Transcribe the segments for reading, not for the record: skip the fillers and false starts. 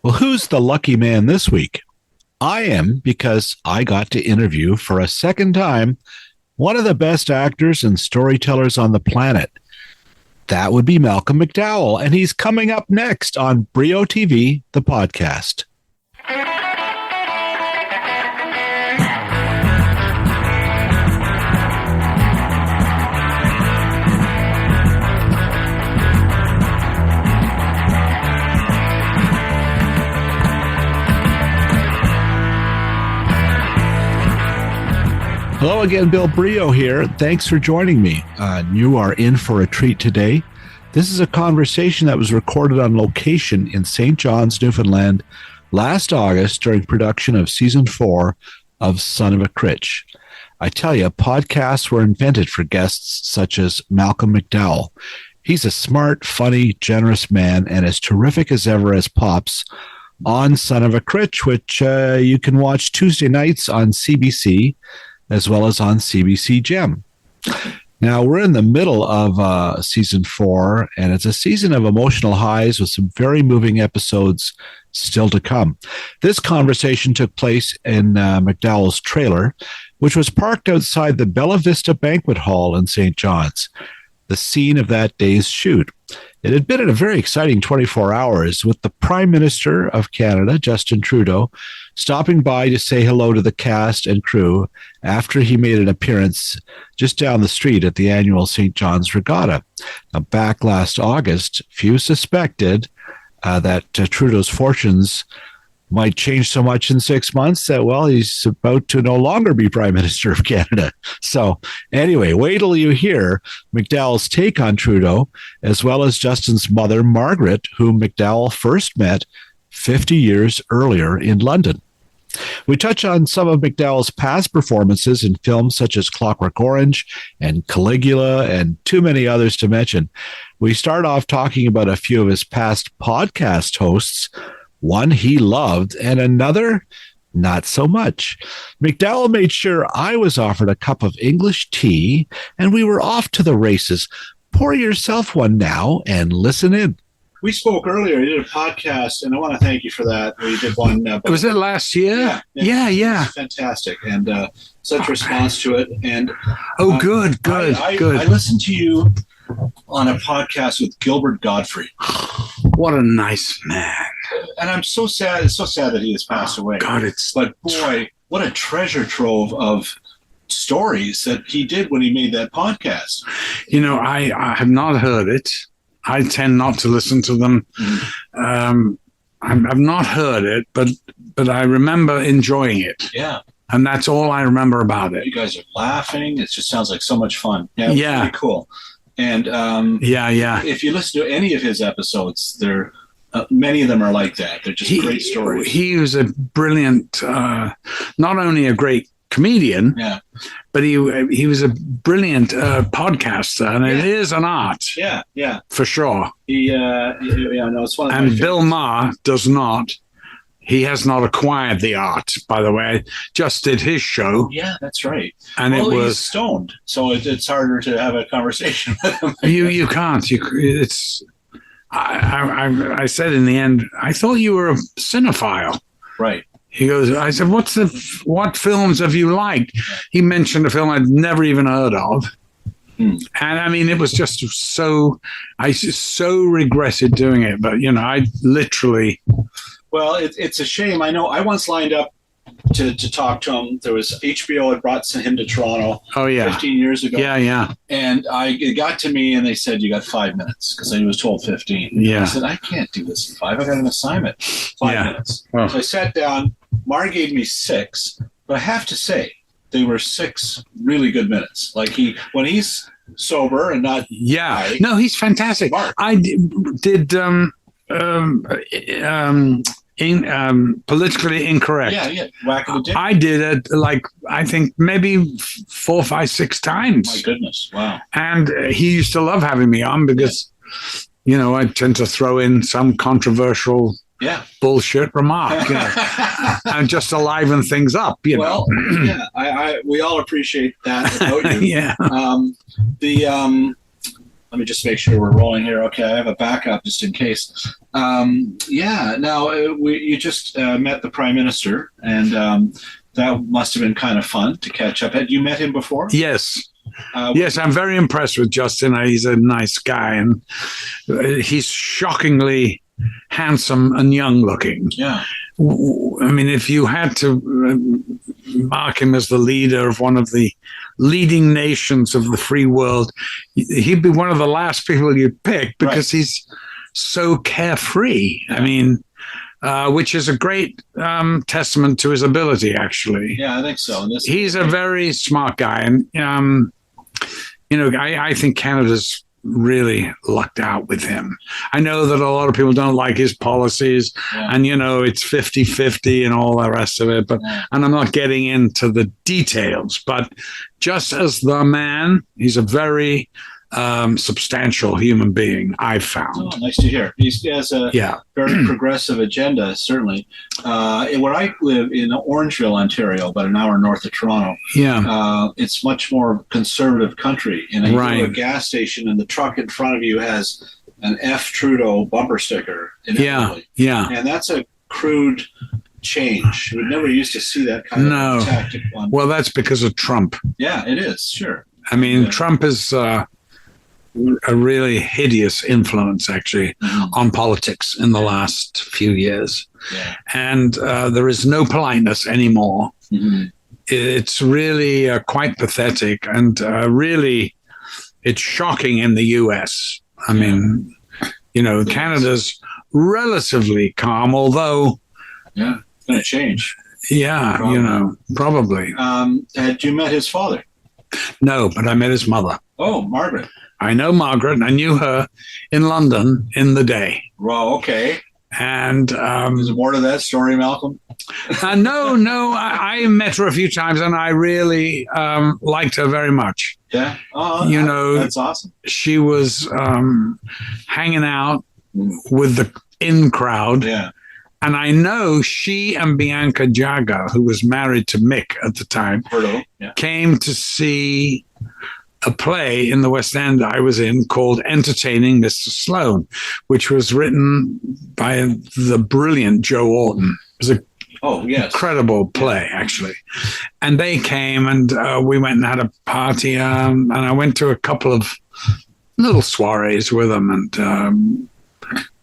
Well, who's the lucky man this week? I am, because I got to interview for a second time one of the best actors and storytellers on the planet. That would be Malcolm McDowell, and he's coming up next on Brio TV, the podcast. Hello again, Bill Brio here. Thanks for joining me. You are in for a treat today. This is a conversation that was recorded on location in St. John's, Newfoundland, last August during production of Season 4 of Son of a Critch. I tell you, podcasts were invented for guests such as Malcolm McDowell. He's a smart, funny, generous man and as terrific as ever as Pops on Son of a Critch, which you can watch Tuesday nights on CBC, as well as on CBC Gem. Now, we're in the middle of Season 4, and it's a season of emotional highs with some very moving episodes still to come. This conversation took place in McDowell's trailer, which was parked outside the Bella Vista banquet hall in St. John's, the scene of that day's shoot. It had been a very exciting 24 hours with the Prime Minister of Canada, Justin Trudeau, stopping by to say hello to the cast and crew after he made an appearance just down the street at the annual St. John's Regatta. Now, back last August, few suspected that Trudeau's fortunes might change so much in 6 months that, well, he's about to no longer be Prime Minister of Canada. So anyway, wait till you hear McDowell's take on Trudeau, as well as Justin's mother, Margaret, whom McDowell first met 50 years earlier in London. We touch on some of McDowell's past performances in films such as Clockwork Orange and Caligula and too many others to mention. We start off talking about a few of his past podcast hosts, one he loved and another not so much. McDowell made sure I was offered a cup of English tea, and we were off to the races. Pour yourself one now and listen in. We spoke earlier. You did a podcast, and I want to thank you for that. We did one. Was it last year? Yeah. Fantastic, and such response to it. And good. I listened to you on a podcast with Gilbert Godfrey. What a nice man. And I'm so sad. It's so sad that he has passed away. God, but boy, what a treasure trove of stories that he did when he made that podcast. You know, I have not heard it. I tend not to listen to them. I've not heard it, but I remember enjoying it. Yeah. And that's all I remember about it. You guys are laughing. It just sounds like so much fun. Yeah. Pretty cool. And if you listen to any of his episodes, they're many of them are like that. They're just great stories. He was a brilliant, not only a great comedian, but he was a brilliant podcaster, and it is an art. Yeah, for sure. It's one of and Bill Maher does not. He has not acquired the art, by the way. Just did his show. Yeah, that's right. And it was he's stoned, so it's harder to have a conversation with him. You can't. I said in the end, I thought you were a cinephile. Right. He goes, I said, what films have you liked? He mentioned a film I'd never even heard of. And I mean, it was just I so regretted doing it. But, I literally. Well, it's a shame. I know I once lined up to talk to him. There was HBO had brought him to Toronto 15 years ago. Yeah. And it got to me and they said, you got 5 minutes because I was told 15. Yeah. I said, I can't do this in 5. I got an assignment. 5 minutes. Oh. So I sat down. Mar gave me 6, but I have to say they were 6 really good minutes. Like when he's sober and not. Yeah. high, no, he's fantastic. Mark. I did politically incorrect. Yeah. Whack of the dick. I did it I think maybe 4, 5, 6 times. My goodness. Wow. And he used to love having me on because, I tend to throw in some controversial bullshit remark, and just to liven things up, Well, we all appreciate that about you. Yeah. Let me just make sure we're rolling here. Okay, I have a backup just in case. Now, you just met the Prime Minister, and that must have been kind of fun to catch up. Had you met him before? Yes. Yes, I'm very impressed with Justin. He's a nice guy, and he's shockingly handsome and young looking. Yeah. I mean, if you had to mark him as the leader of one of the leading nations of the free world, he'd be one of the last people you'd pick because he's so carefree. I mean, which is a great testament to his ability, actually. Yeah, I think so. He's a very smart guy. And, I think Canada's really lucked out with him. I know that a lot of people don't like his policies and, it's 50-50 and all the rest of it. And I'm not getting into the details, but just as the man, he's a very substantial human being, I've found. Oh, nice to hear. He has a very progressive agenda, certainly. Where I live in Orangeville, Ontario, about an hour north of Toronto, it's much more conservative country. And you go to a gas station and the truck in front of you has an F Trudeau bumper sticker. And that's a crude change. We never used to see that kind of tactic. Well, that's because of Trump. Yeah, it is, sure. I mean, Trump is a really hideous influence, actually, on politics in the last few years. Yeah. And there is no politeness anymore. Mm-hmm. It's really quite pathetic, and really, it's shocking in the U.S. I mean, Canada's relatively calm, although... Yeah, it's going to change. Yeah, probably. Had you met his father? No, but I met his mother. Oh, Margaret. I know Margaret, and I knew her in London in the day. Well, okay. And is there more to that story, Malcolm? No. I met her a few times, and I really liked her very much. Yeah. That's awesome. She was hanging out with the in crowd. Yeah. And I know she and Bianca Jagger, who was married to Mick at the time, came to see a play in the West End I was in called Entertaining Mr. Sloane, which was written by the brilliant Joe Orton. It was an incredible play, actually. And they came, and we went and had a party, and I went to a couple of little soirees with them. And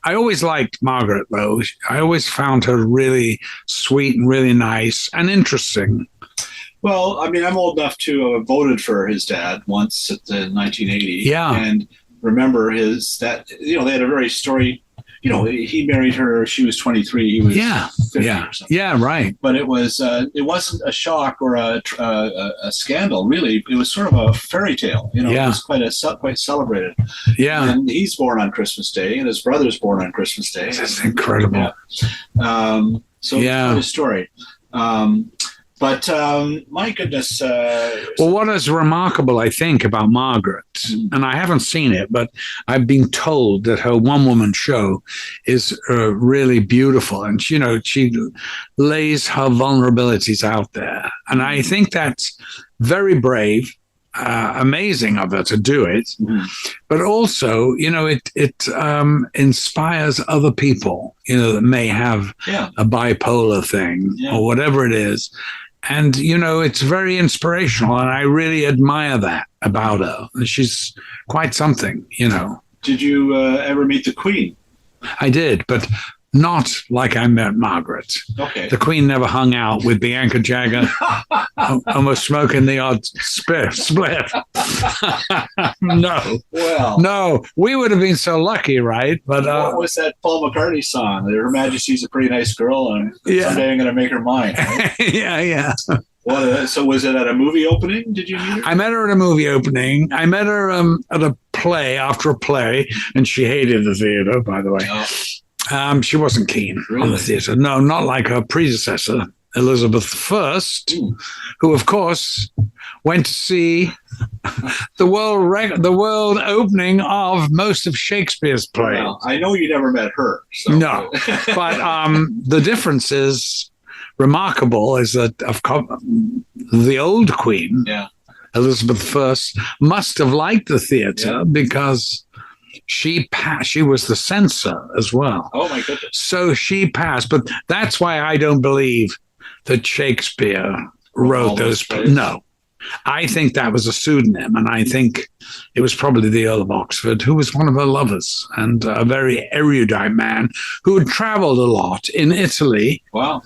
I always liked Margaret, though. I always found her really sweet and really nice and interesting. Well, I mean, I'm old enough to have voted for his dad once at the 1980. Yeah. And remember they had a very story. He married her. She was 23. He was 50 or something. Yeah, right. But it wasn't a shock or a scandal, really. It was sort of a fairy tale. It was quite celebrated. Yeah. And he's born on Christmas Day, and his brother's born on Christmas Day. That's incredible. Yeah. Quite a story. But my goodness. Well, what is remarkable, I think, about Margaret, and I haven't seen it, but I've been told that her one-woman show is really beautiful. And, she lays her vulnerabilities out there. And I think that's very brave, amazing of her to do it. Mm-hmm. But also, it inspires other people, that may have a bipolar thing or whatever it is. And, it's very inspirational, and I really admire that about her. She's quite something, Did you ever meet the Queen? I did, but not like I met Margaret. Okay. The Queen never hung out with Bianca Jagger and was smoking the odd split. No. Well. No. We would have been so lucky, right? But what was that Paul McCartney song? Her Majesty's a pretty nice girl, and someday I'm going to make her mine. Right? Yeah. So was it at a movie opening? Did you meet her? I met her at a movie opening. I met her at a play, after a play, and she hated the theater, by the way. Oh. She wasn't keen on the theatre. No, not like her predecessor, Elizabeth I, who, of course, went to see the world opening of most of Shakespeare's plays. Well, I know you never met her. So. No, but the difference is remarkable. Is that the old Queen Elizabeth I, must have liked the theater because she was the censor as well. Oh, my goodness. So she passed. But that's why I don't believe that Shakespeare wrote those. No. I think that was a pseudonym, and I think it was probably the Earl of Oxford, who was one of her lovers and a very erudite man who had traveled a lot in Italy. Wow.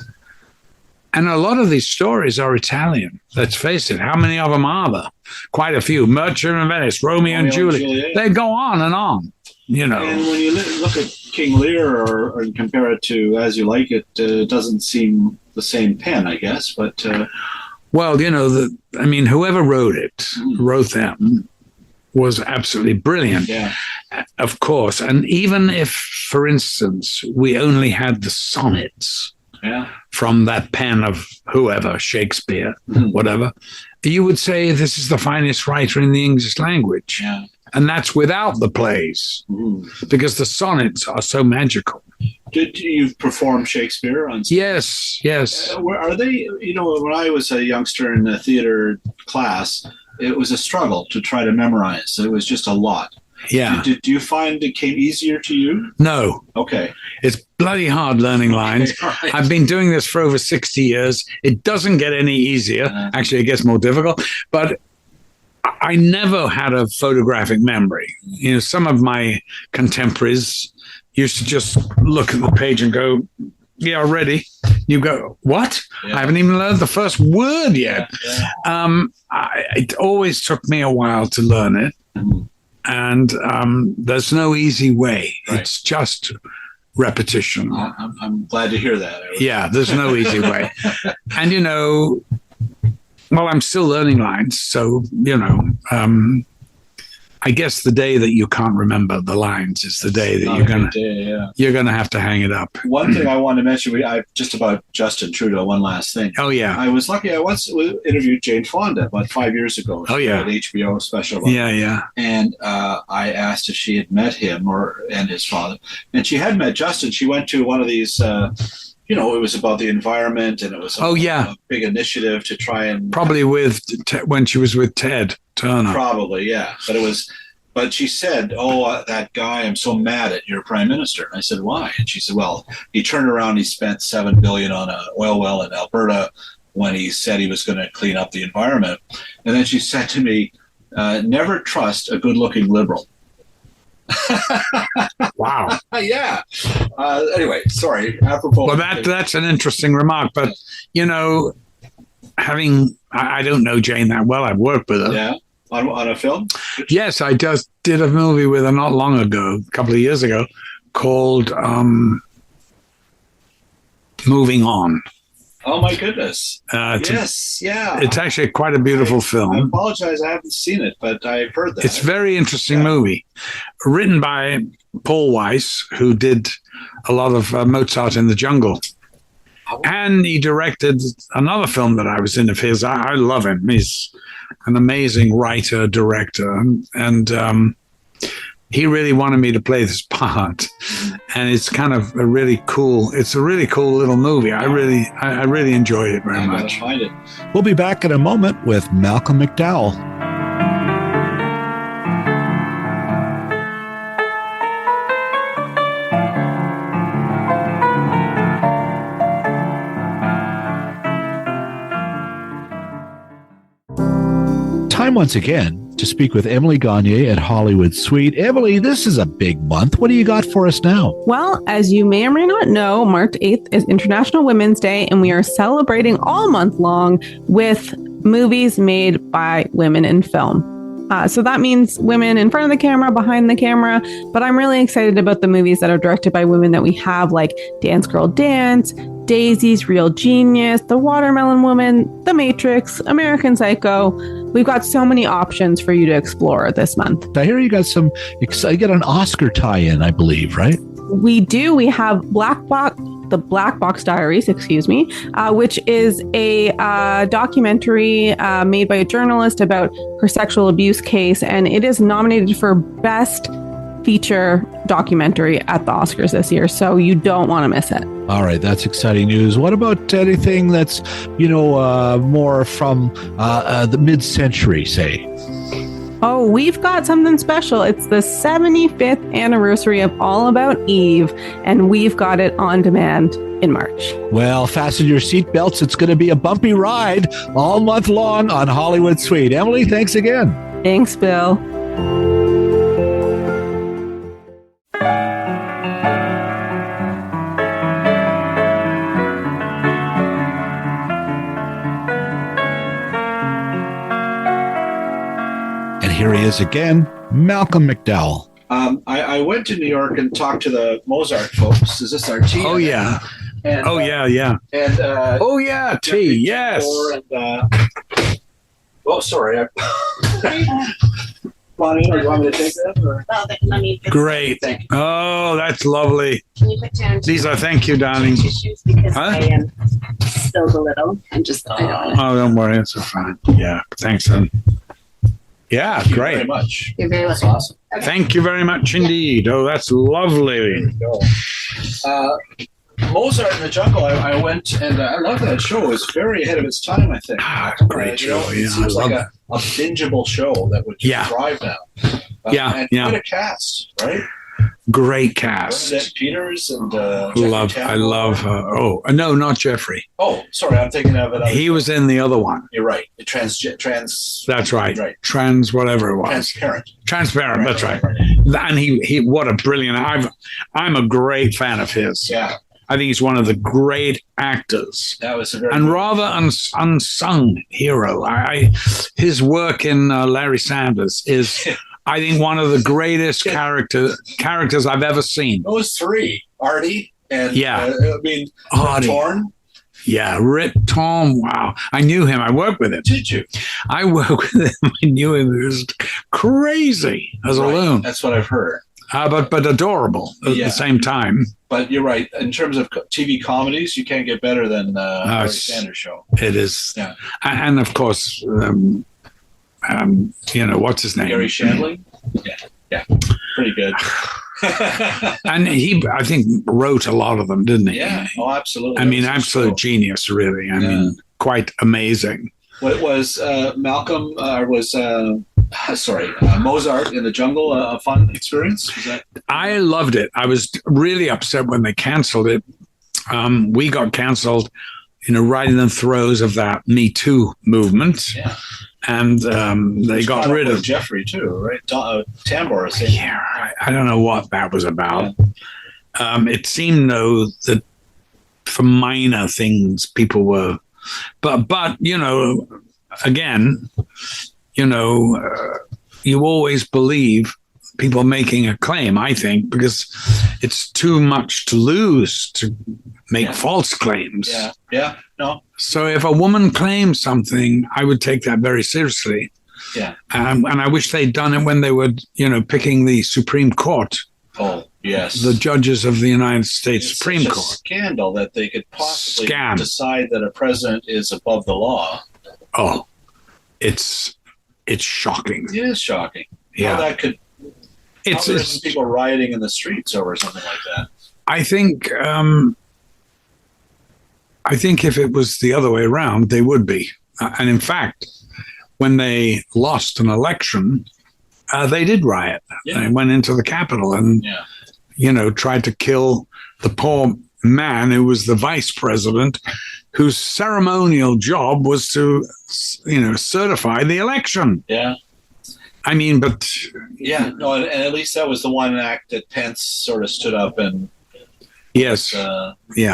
And a lot of these stories are Italian. Let's face it. How many of them are there? Quite a few. Merchant of Venice, Romeo and Juliet. They go on and on, you know. And when you look at King Lear or compare it to As You Like It, it doesn't seem the same pen, I guess. But well, you know, whoever wrote them, was absolutely brilliant. Yeah. Of course. And even if, for instance, we only had the sonnets from that pen of whoever, Shakespeare, whatever, you would say this is the finest writer in the English language. Yeah. And that's without the plays, because the sonnets are so magical. Did you perform Shakespeare on stage? Yes. Are they, when I was a youngster in a theater class, it was a struggle to try to memorize. It was just a lot. Yeah. Do you find it came easier to you? No. Okay. It's bloody hard learning lines. Okay, right. I've been doing this for over 60 years. It doesn't get any easier. Actually, it gets more difficult. But I never had a photographic memory. Some of my contemporaries used to just look at the page and go, yeah, ready. You go, what? Yeah. I haven't even learned the first word yet. Yeah. It always took me a while to learn it. And there's no easy way. Right. It's just repetition. I'm glad to hear that. Yeah, there's no easy way. And, well, I'm still learning lines. So, I guess the day that you can't remember the lines is the day that you're gonna have to hang it up. One thing I want to mention, just about Justin Trudeau. One last thing. Oh yeah, I was lucky. I once interviewed Jane Fonda about 5 years ago. Oh yeah, an HBO special. Yeah. And I asked if she had met him and his father, and she had met Justin. She went to one of these. It was about the environment, and it was a big initiative to try and probably when she was with Ted Turner. Probably, yeah. But she said, that guy, I'm so mad at your prime minister. And I said, why? And she said, well, he turned around, he spent $7 billion on an oil well in Alberta when he said he was going to clean up the environment. And then she said to me, never trust a good-looking liberal. Wow. Yeah. Anyway, sorry. Apropos. Well, that's an interesting remark, but I don't know Jane that well. I've worked with her. Yeah. On a film? Yes, I just did a movie with her not long ago, a couple of years ago, called Moving On. Oh, my goodness. Yes, yeah. It's actually quite a beautiful film. I apologize, I haven't seen it, but I've heard that. It's a very interesting movie. Written by Paul Weiss, who did a lot of Mozart in the Jungle. And he directed another film that I was in of his. I love him. He's an amazing writer, director. And he really wanted me to play this part. And it's kind of a really cool little movie. I really enjoyed it very much. Find it. We'll be back in a moment with Malcolm McDowell. Time once again to speak with Emily Gagne at Hollywood Suite. Emily, this is a big month. What do you got for us now? Well, as you may or may not know, March 8th is International Women's Day, and we are celebrating all month long with movies made by women in film. So that means women in front of the camera, behind the camera, but I'm really excited about the movies that are directed by women that we have, like Dance Girl Dance, Daisy's Real Genius, The Watermelon Woman, The Matrix, American Psycho. We've got so many options for you to explore this month. I hear you got you got an Oscar tie-in, I believe, right? We do. We have The Black Box Diaries, which is a documentary made by a journalist about her sexual abuse case, and it is nominated for Best Feature documentary at the Oscars this year, so you don't want to miss it. All right, that's exciting news. What about anything that's, more from the mid-century, say? Oh, we've got something special. It's the 75th anniversary of All About Eve, and we've got it on demand in March. Well, fasten your seatbelts. It's going to be a bumpy ride all month long on Hollywood Suite. Emily, thanks again. Thanks, Bill. Here he is again, Malcolm McDowell. I went to New York and talked to the Mozart folks. Is this our tea? Oh, yeah. And, yeah. And oh, yeah, tea, yes. Sorry. Bonnie, do you want me to take that? Or? Well, let me Great. Thank you. Oh, that's lovely. Can you put down These are, thank you, darling. tissues because Huh? I am spilled a little. I don't. Oh, don't worry, it's fine. Yeah, thanks, son. Yeah, Thank you great. very much. You're very That's welcome. awesome. Thank you very much indeed. Oh, that's lovely. There we go. Mozart in the Jungle, I went and I love that show. It was very ahead of its time, I think. Great show. It Yeah, seems I like love a bingeable show that would just thrive now. And quite a cast, right? Great cast. Bernadette Peters and I love. No, not Jeffrey. Oh, sorry, I'm thinking of it. He was in the other one. You're right. Trans. That's right. Right. Trans, whatever it was. Transparent. That's right. And he, what a brilliant. I'm a great fan of his. Yeah. I think he's one of the great actors. That was a very rather unsung hero. His work in Larry Sanders is, I think, one of the greatest characters I've ever seen. Those three, Artie and Artie. Torn. Yeah, Rip Torn. Wow, I knew him. I worked with him. Did you? I worked with him. I knew him. He was crazy as a loon. That's what I've heard. But adorable at the same time. But you're right. In terms of TV comedies, you can't get better than Larry Sanders Show. It is. Yeah. And of course, what's his name? Gary Shandling. Yeah. Pretty good. And he, I think, wrote a lot of them, didn't he? Yeah. Oh, absolutely. I mean, absolute genius, really. I mean, quite amazing. What was Malcolm? Mozart in the Jungle a fun experience? Was that? I loved it. I was really upset when they canceled it. We got canceled, right in the throes of that Me Too movement. Yeah. And they got rid of Jeffrey too, right? Tambor. Yeah, I don't know what that was about. Yeah. It seemed though that for minor things people were, but again, you always believe people making a claim. I think because it's too much to lose to make false claims. Yeah. No. So if a woman claims something, I would take that very seriously. Yeah. And I wish they'd done it when they were, picking the Supreme Court. Oh, yes. The judges of the United States Supreme Court. It's a scandal that they could possibly decide that a president is above the law. Oh, it's shocking. It is shocking. Yeah. How that could. It's people rioting in the streets over something like that. I think if it was the other way around, they would be. And in fact, when they lost an election, they did riot. Yeah. They went into the Capitol and, tried to kill the poor man who was the vice president, whose ceremonial job was to, certify the election. Yeah. I mean, but... Yeah, no, and at least that was the one act that Pence sort of stood up and... Yes.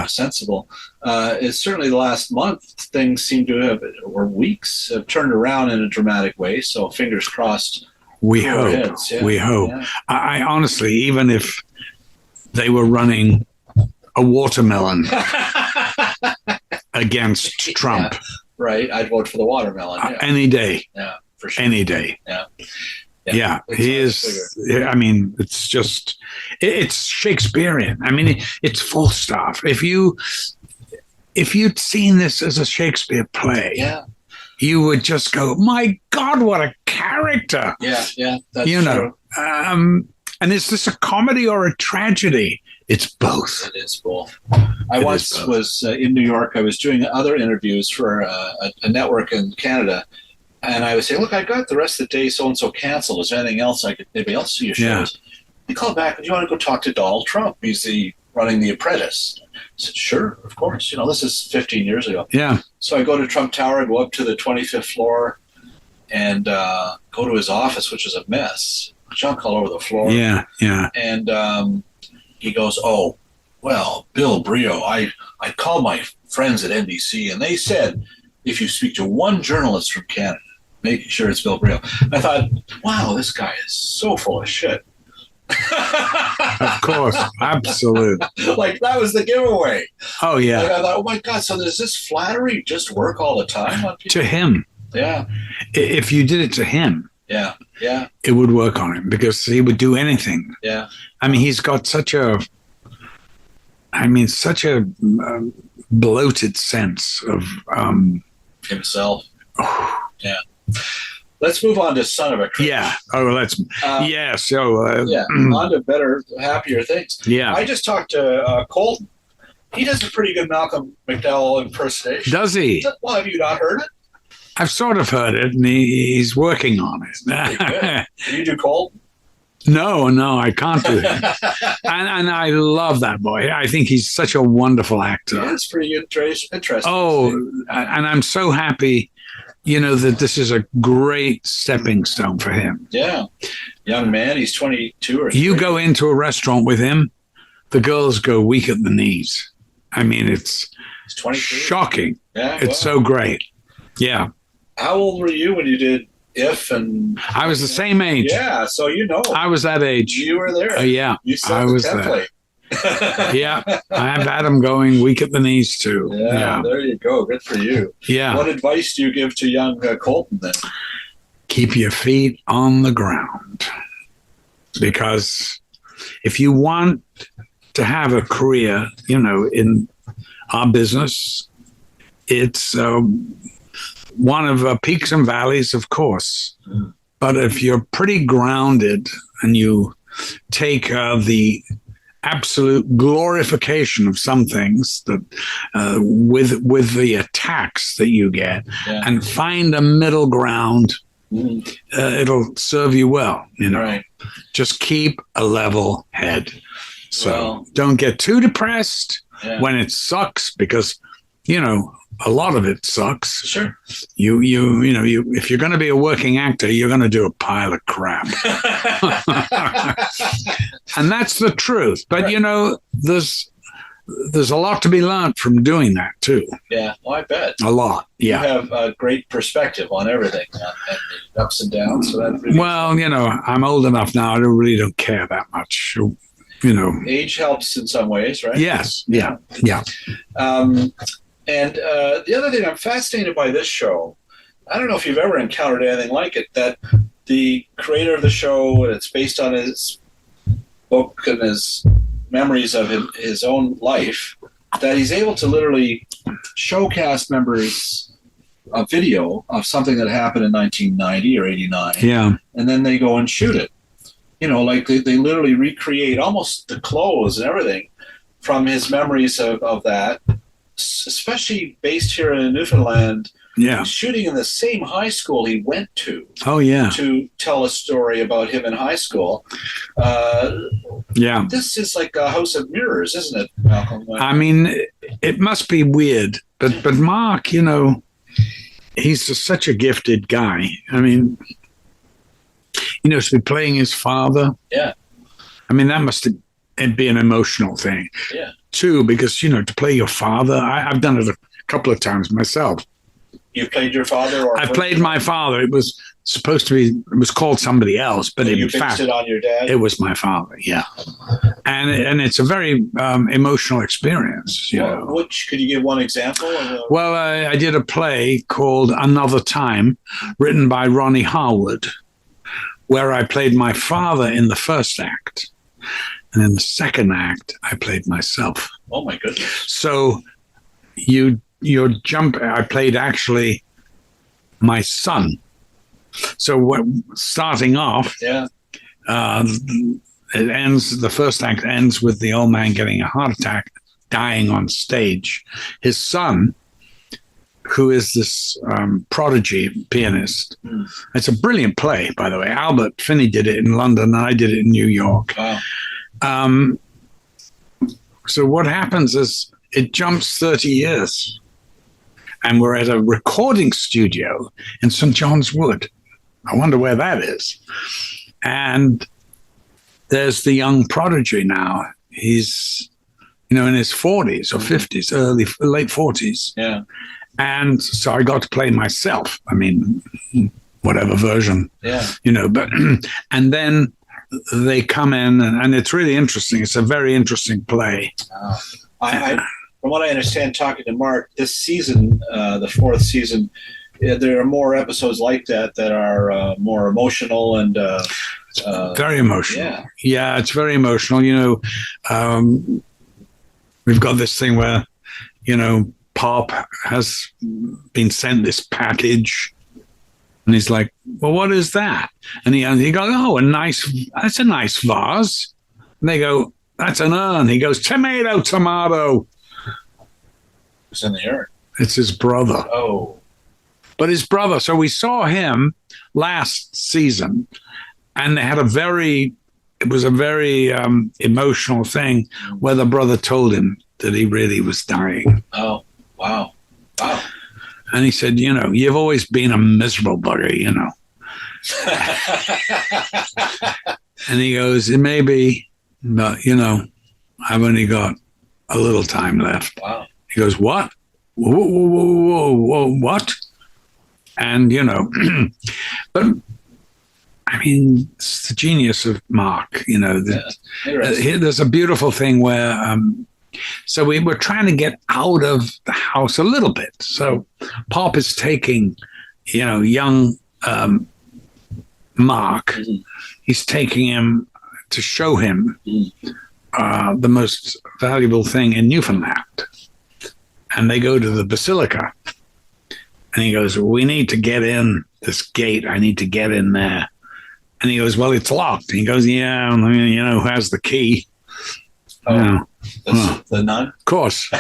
Sensible. It's certainly the last month, things seem to have, or weeks, have turned around in a dramatic way. So fingers crossed. We hope. We hope. Yeah. I honestly, even if they were running a watermelon against Trump. Yeah, right. I'd vote for the watermelon. Yeah. Any day. Yeah, for sure. Any day. Yeah. He is. I mean, it's just, it's Shakespearean. I mean, it's full stop. If you'd seen this as a Shakespeare play, you would just go, "My God, what a character!" Yeah, that's true. And is this a comedy or a tragedy? It's both. It is both. I once was in New York. I was doing other interviews for a network in Canada. And I would say, look, I got the rest of the day so-and-so canceled. Is there anything else I could maybe else see your shows? He called back, do you want to go talk to Donald Trump? He's running The Apprentice. I said, sure, of course. This is 15 years ago. Yeah. So I go to Trump Tower, go up to the 25th floor, and go to his office, which is a mess. Junk all over the floor. Yeah, yeah. And he goes, oh, well, Bill Brio, I called my friends at NBC, and they said if you speak to one journalist from Canada, make sure it's Bill Brio. I thought, wow, this guy is so full of shit. Of course, absolutely. Like, that was the giveaway. Oh, yeah. Like, I thought, oh, my God, so does this flattery just work all the time on people? To him. Yeah. If you did it to him, yeah, it would work on him because he would do anything. Yeah. I mean, he's got such a bloated sense of himself. Yeah. Let's move on to Son of a Critch. Yeah. Oh, let's. Yes. On to better, happier things. Yeah. I just talked to Colton. He does a pretty good Malcolm McDowell impersonation. Does he? Well, have you not heard it? I've sort of heard it, and he's working on it. Can you do Colton? No, I can't do that. and I love that boy. I think he's such a wonderful actor. Yeah, it's pretty interesting. Oh, and I'm so happy, that this is a great stepping stone for him. Yeah. Young man, he's 22 or You go into a restaurant with him, the girls go weak at the knees. I mean, it's shocking. Yeah, it's so great. Yeah. How old were you when you did If? And I was the same age. Yeah, so I was that age. You were there. Yeah. You saw I the was template. There. Yeah. I've had him going weak at the knees too. Yeah, there you go. Good for you. Yeah. What advice do you give to young Colton then? Keep your feet on the ground. Because if you want to have a career, in our business, it's one of peaks and valleys, of course. But if you're pretty grounded and you take the absolute glorification of some things that with the attacks that you get and find a middle ground, it'll serve you well. Right. Just keep a level head. So don't get too depressed when it sucks, because a lot of it sucks. Sure. You if you're going to be a working actor, you're going to do a pile of crap. And that's the truth. But there's a lot to be learned from doing that too. Yeah, well, I bet. A lot. Yeah. You have a great perspective on everything and the ups and downs. So that really I'm old enough now. I really don't care that much. Age helps in some ways, right? Yes. Yeah. And the other thing, I'm fascinated by this show. I don't know if you've ever encountered anything like it, that the creator of the show, it's based on his book and his memories of his own life, that he's able to literally show cast members a video of something that happened in 1990 or 89. Yeah. And then they go and shoot it. Like they literally recreate almost the clothes and everything from his memories of that. Especially based here in Newfoundland, shooting in the same high school he went to. Oh, yeah. To tell a story about him in high school. This is like a house of mirrors, isn't it, Malcolm? I mean, it must be weird, but Mark, he's just such a gifted guy. I mean, to be playing his father. Yeah. I mean, that must be an emotional thing. Yeah. Too, because to play your father, I've done it a couple of times myself. You played your father, or I played my father. It was supposed to be. It was called somebody else, but in fact, it on your dad. It was my father. Yeah, and it's a very emotional experience. Which could you give one example? Well, I did a play called Another Time, written by Ronnie Harwood, where I played my father in the first act. And in the second act, I played myself. Oh, my goodness. So I played actually my son. So starting off, the first act ends with the old man getting a heart attack, dying on stage. His son, who is this prodigy pianist. It's a brilliant play, by the way. Albert Finney did it in London, and I did it in New York. Wow. So what happens is it jumps 30 years, and we're at a recording studio in St. John's Wood. I wonder where that is. And there's the young prodigy now. He's, in his 40s or 50s, late 40s. Yeah. And so I got to play myself. I mean, whatever version. Yeah. But and then they come in, and it's really interesting. It's a very interesting play. I from what I understand, talking to Mark, this season, the fourth season, there are more episodes like that are more emotional and very emotional. Yeah, it's very emotional. We've got this thing where, Pop has been sent this package, and he's like, "Well, what is that?" And he goes, "Oh, that's a nice vase." And they go, "That's an urn." He goes, "Tomato." it's in the urn. It's his brother. Oh, But his brother, so we saw him last season, and they had a very emotional thing where the brother told him that he really was dying. oh, wow. And he said, "You've always been a miserable bugger, And he goes, "It may be, but, I've only got a little time left." Wow. He goes, "What? Whoa, what?" And, but I mean, it's the genius of Mark, there's a beautiful thing where, so we were trying to get out of the house a little bit. So Pop is taking, young Mark, he's taking him to show him the most valuable thing in Newfoundland. And they go to the Basilica. And he goes, "We need to get in this gate. I need to get in there." And he goes, "Well, it's locked." And he goes, "Yeah, who has the key?" Oh, the nun? Of course.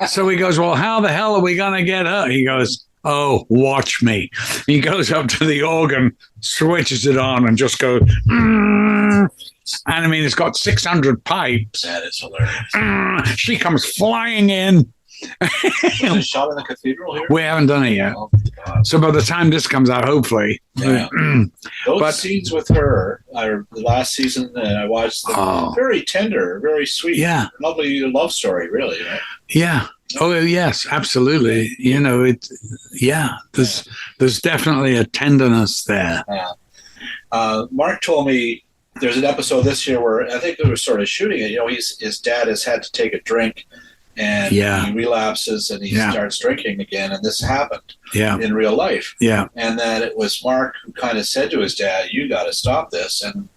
So he goes, "Well, how the hell are we going to get her?" He goes, "Oh, watch me." He goes up to the organ, switches it on, and just goes, "Mm." And I mean, it's got 600 pipes. That is hilarious. She comes flying in. Was it shot in the cathedral here? We haven't done it yet. Oh, God. So by the time this comes out, hopefully. Yeah. Those scenes with her, the last season, I watched them. Very tender, very sweet. Yeah. Lovely love story, really. Right? Yeah. Oh, yes, absolutely. There's definitely a tenderness there. Yeah. Mark told me there's an episode this year where I think they were sort of shooting it. His dad has had to take a drink, and he relapses and he starts drinking again. And this happened in real life. Yeah. And then it was Mark who kind of said to his dad, "You got to stop this." And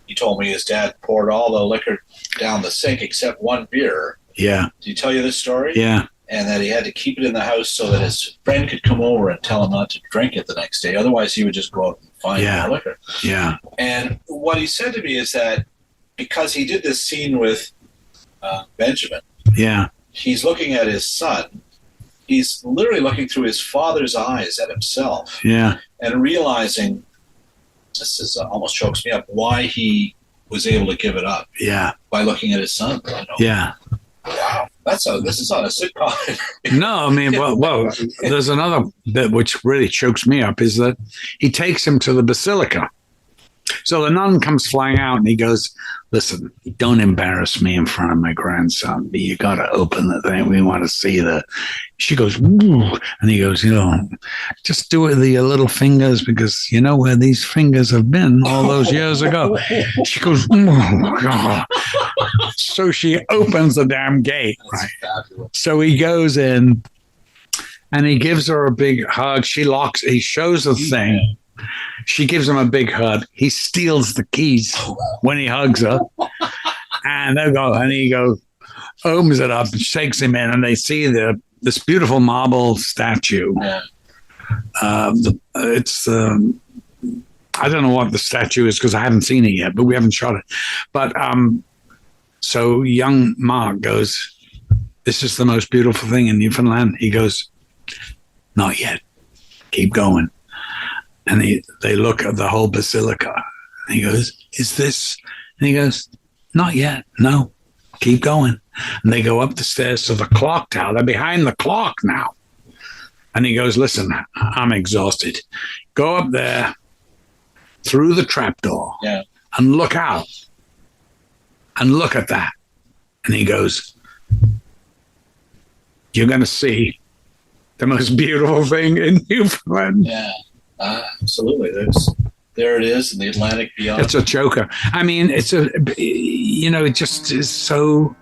he told me his dad poured all the liquor down the sink except one beer. Yeah. Did he tell you this story? Yeah. And that he had to keep it in the house so that his friend could come over and tell him not to drink it the next day. Otherwise, he would just go out and find more liquor. Yeah. And what he said to me is that because he did this scene with Benjamin, he's looking at his son. He's literally looking through his father's eyes at himself. Yeah. And realizing, this is almost chokes me up, why he was able to give it up. Yeah. By looking at his son. Yeah. Wow. This is not a sitcom. No, I mean, well, there's another bit which really chokes me up is that he takes him to the Basilica. So the nun comes flying out and he goes, "Listen, don't embarrass me in front of my grandson. But you got to open the thing. We want to see the." She goes, "Ooh," and he goes, "Just do it with your little fingers because you know where these fingers have been all those years ago." She goes, "Oh God!" So she opens the damn gate. Right. So he goes in, and he gives her a big hug. He shows the thing. She gives him a big hug. He steals the keys when he hugs her. And he opens it up and shakes him in, and they see this beautiful marble statue. Yeah. It's I don't know what the statue is because I haven't seen it yet, but we haven't shot it. But so young Mark goes, "This is the most beautiful thing in Newfoundland." He goes, "Not yet. Keep going." And they look at the whole basilica. And he goes, "Is this?" And he goes, "Not yet. No, keep going." And they go up the stairs to the clock tower. They're behind the clock now. And he goes, "Listen, I'm exhausted. Go up there through the trapdoor and look out and look at that." And he goes, "You're going to see the most beautiful thing in Newfoundland." Yeah, absolutely. There it is in the Atlantic beyond. It's a choker. I mean, it just is so,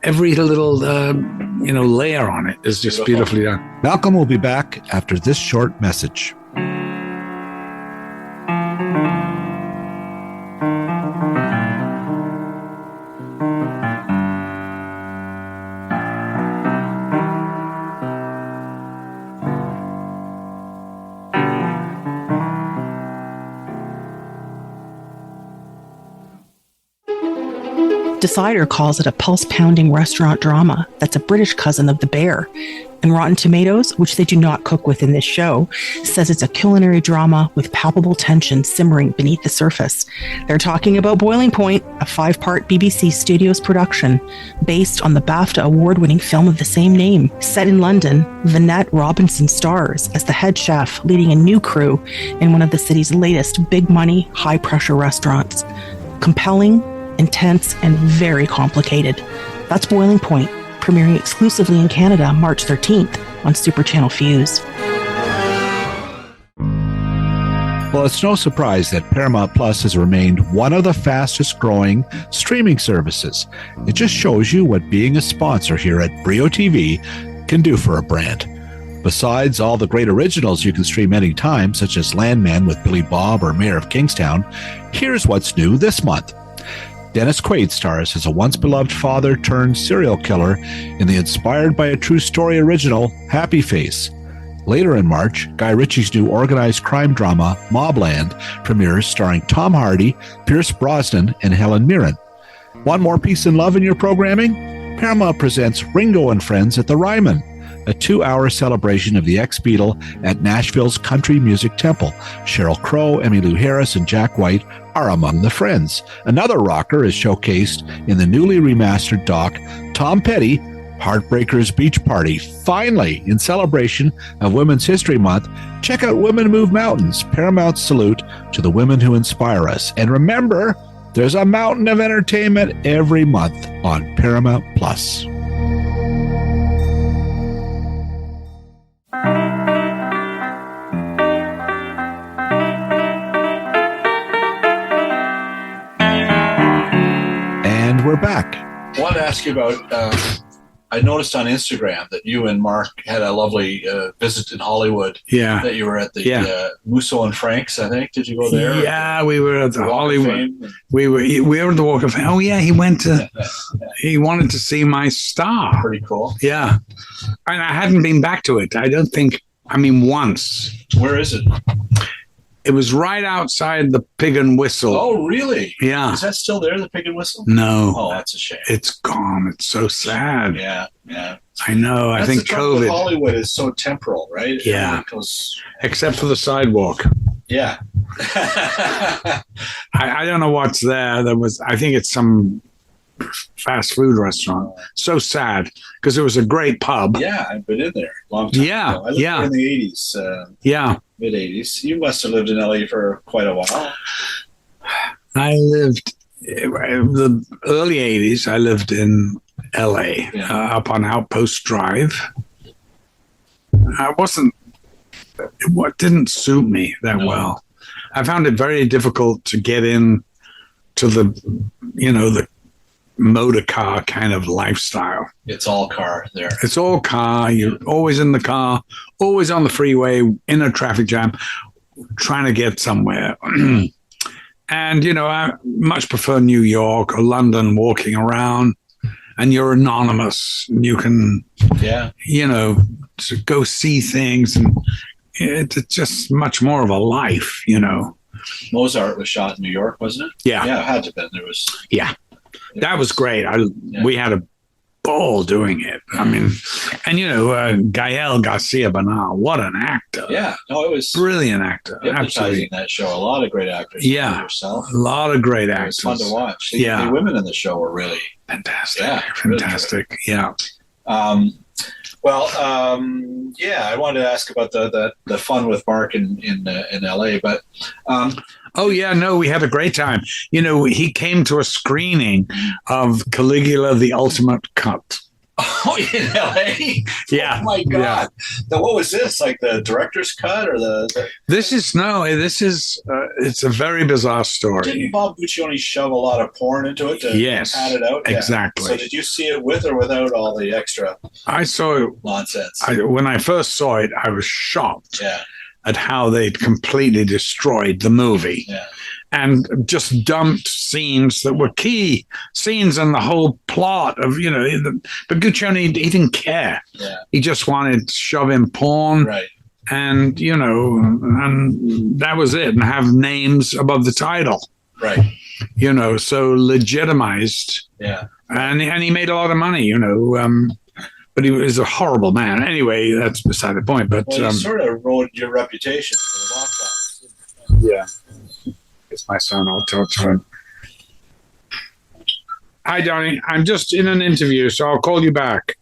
every little, layer on it is just beautifully done. Malcolm will be back after this short message. Decider calls it a pulse-pounding restaurant drama that's a British cousin of The Bear. And Rotten Tomatoes, which they do not cook with in this show, says it's a culinary drama with palpable tension simmering beneath the surface. They're talking about Boiling Point, a 5-part BBC Studios production based on the BAFTA award-winning film of the same name. Set in London, Vinette Robinson stars as the head chef leading a new crew in one of the city's latest big-money, high-pressure restaurants. Compelling, intense, and very complicated. That's Boiling Point, premiering exclusively in Canada March 13th on Super Channel Fuse. Well, it's no surprise that Paramount Plus has remained one of the fastest growing streaming services. It just shows you what being a sponsor here at Brio TV can do for a brand. Besides all the great originals you can stream anytime, such as Landman with Billy Bob or Mayor of Kingstown, here's what's new this month. Dennis Quaid stars as a once-beloved father-turned-serial killer in the inspired-by-a-true-story original Happy Face. Later in March, Guy Ritchie's new organized crime drama Mobland premieres starring Tom Hardy, Pierce Brosnan, and Helen Mirren. Want more peace and love in your programming? Paramount presents Ringo and Friends at the Ryman, a 2-hour celebration of the ex-Beatle at Nashville's Country Music Temple. Sheryl Crow, Emmylou Harris, and Jack White are among the friends. Another rocker is showcased in the newly remastered doc Tom Petty, Heartbreakers Beach Party. Finally, in celebration of Women's History Month, check out Women Move Mountains, Paramount's salute to the women who inspire us. And remember, there's a mountain of entertainment every month on Paramount Plus. We're back. I wanted to ask you about, I noticed on Instagram that you and Mark had a lovely visit in Hollywood. Yeah. That you were at the Musso and Frank's, I think. Did you go there? Yeah, we were at the Hollywood. We were at the Walk of Fame. Oh, yeah, he went to, he wanted to see my star. Pretty cool. Yeah. And I hadn't been back to it. I don't think, once. Where is it? It was right outside the Pig and Whistle. Oh, really? Yeah. Is that still there, the Pig and Whistle? No. Oh, that's a shame. It's gone. It's so sad. Yeah. I know. I think COVID. Hollywood is so temporal, right? Yeah. Except for the sidewalk. Yeah. I don't know what's there. I think it's some fast food restaurant. So sad because it was a great pub. Yeah, I've been in there a long time ago. I lived there in the 80s. Mid-80s. You must have lived in LA for quite a while. I lived the early 80s. I lived in LA up on Outpost Drive. What didn't suit me that well. I found it very difficult to get in to the motor car kind of lifestyle. It's all car there. It's all car. You're always in the car, always on the freeway, in a traffic jam, trying to get somewhere. And, I much prefer New York or London, walking around, and you're anonymous. You can, to go see things, and it's just much more of a life, Mozart was shot in New York, wasn't it? Yeah. Yeah, it had to have been. That was great. We had a ball doing it. I mean, and Gael Garcia Bernal, what an actor. Yeah, no, it was Brilliant actor. Absolutely. that show. A lot of great actors. Yeah. Yourself. A lot of great It actors. was fun to watch. Yeah. The women in the show were really Fantastic. Yeah, Fantastic. Yeah. I wanted to ask about the fun with Mark in LA, but Oh yeah, no, we had a great time. He came to a screening of Caligula, the Ultimate Cut. in LA. Yeah. Oh my God. Yeah. Now, what was this? Like the director's cut or the It's a very bizarre Didn't story. Bob Guccione shove a lot of porn into it to Yes, pad it out? Yeah. exactly. So did you see it with or without all the extra I saw it. nonsense? When I first saw it, I was shocked Yeah. at how they'd completely destroyed the movie. Yeah. And just dumped scenes that were key scenes in the whole plot of, but Guccione, he didn't care. Yeah. He just wanted to shove in porn Right. and, and that was it, and have names above the title, Right. so legitimized. Yeah. And he made a lot of money, but he was a horrible man. Anyway, that's beside the point. But Well, you sort of rode your reputation for the box office. yeah. It's my son. I'll talk to him. Hi, Donnie. I'm just in an interview, so I'll call you back.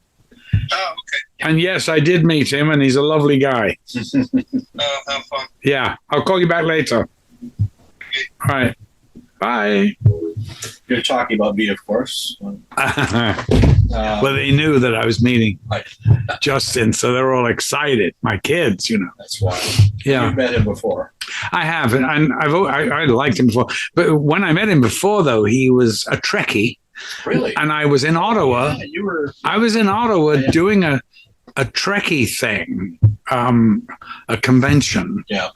Oh, okay. And yes, I did meet him, and he's a lovely guy. Have fun. Yeah, I'll call you back later. All right. Bye. You're talking about me, of course. Well, they knew that I was meeting Right. Justin, so they're all excited. My kids, That's why. Yeah. You've met him before. I have, and I liked him before. But when I met him before, though, he was a Trekkie. Really? And I was in Ottawa. Yeah, you were. I was in Ottawa Yeah. doing a Trekkie thing, a convention. Yeah.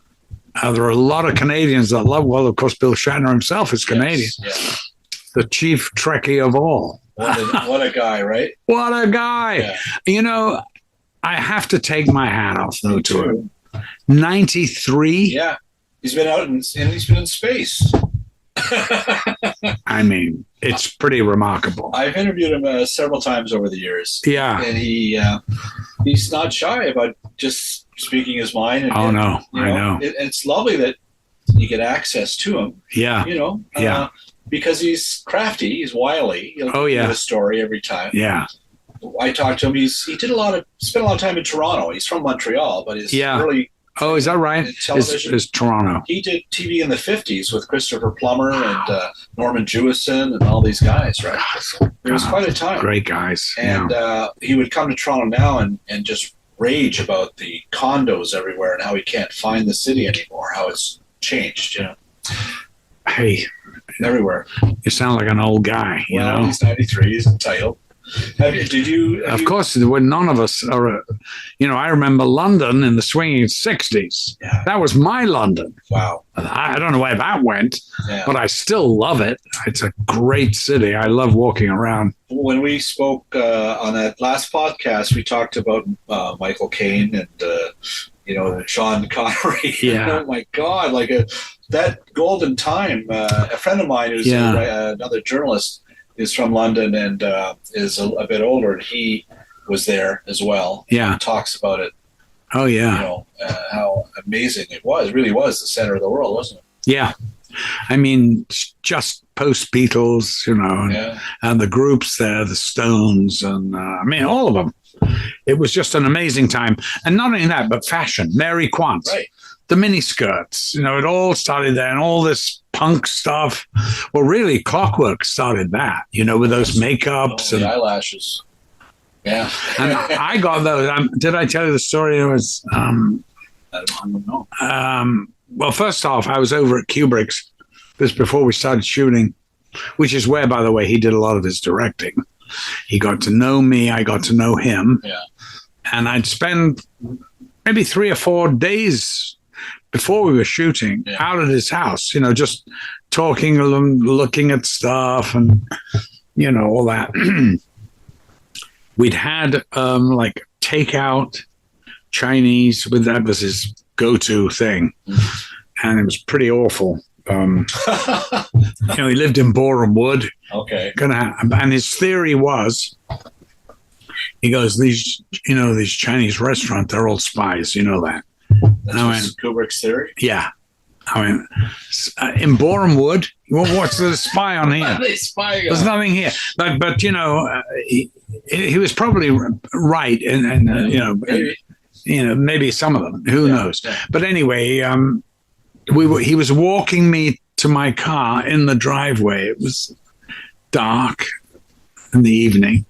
There are a lot of Canadians that love. Well, of course, Bill Shatner himself is Canadian, Yes, the chief Trekkie of all. yeah. What a guy, right? What a guy! Yeah. I have to take my hat off though Me to too. him. 93. Yeah. He's been out and he's been in space. I mean, it's pretty remarkable. I've interviewed him several times over the years. Yeah. And he's not shy about just speaking his mind. And, Oh no, I know. It's lovely that you get access to him, Yeah. Yeah. because he's crafty, he's wily. He'll Oh, yeah. give you a story every time. Yeah. I talked to him. He spent a lot of time in Toronto. He's from Montreal, but his Yeah. early Oh, is that right? television. Is Toronto? He did TV in the 50s with Christopher Plummer and Norman Jewison and all these guys, right? It was quite a time. Great guys. And he would come to Toronto now and just rage about the condos everywhere and how he can't find the city anymore, how it's changed, Hey, everywhere. you sound like an old guy, Well, he's 93, he's entitled. Of course, none of us are. I remember London in the swinging 60s. Yeah. That was my London. Wow. I don't know where that went, Yeah. but I still love it. It's a great city. I love walking around. When we spoke on that last podcast, we talked about Michael Caine and Sean Connery. Yeah. Oh my God! That golden time. A friend of mine who's another journalist is from London and is a bit older, and he was there as well. Yeah. He talks about it. Oh yeah. How amazing it was. It really was the center of the world, wasn't it? Yeah. I mean, just post Beatles, and the groups there, the Stones, and all of them. It was just an amazing time. And not only that, but fashion. Mary Quant, Right. the miniskirts, it all started there, and all this punk stuff. Well, really, Clockwork started that, with those makeups The and eyelashes. Yeah. and I got those. Did I tell you the story? It was. I don't know. Well, first off, I was over at Kubrick's. This before we started shooting, which is where, by the way, he did a lot of his directing. He got to know me. I got to know him. Yeah. And I'd spend maybe 3 or 4 days before we were shooting out at his house, just talking, looking at stuff and, all that. We'd had takeout Chinese, that was his go-to thing. and it was pretty awful. He lived in Boreham Wood. Okay. And his theory was, he goes, these Chinese restaurants, they're all spies. You know that. That's Kubrick's theory? Yeah. I mean, in Boreham Wood, what's the spy on here? There's nothing here. But he was probably right, and maybe some of them. Who knows? Yeah. But anyway, he was walking me to my car in the driveway. It was dark in the evening,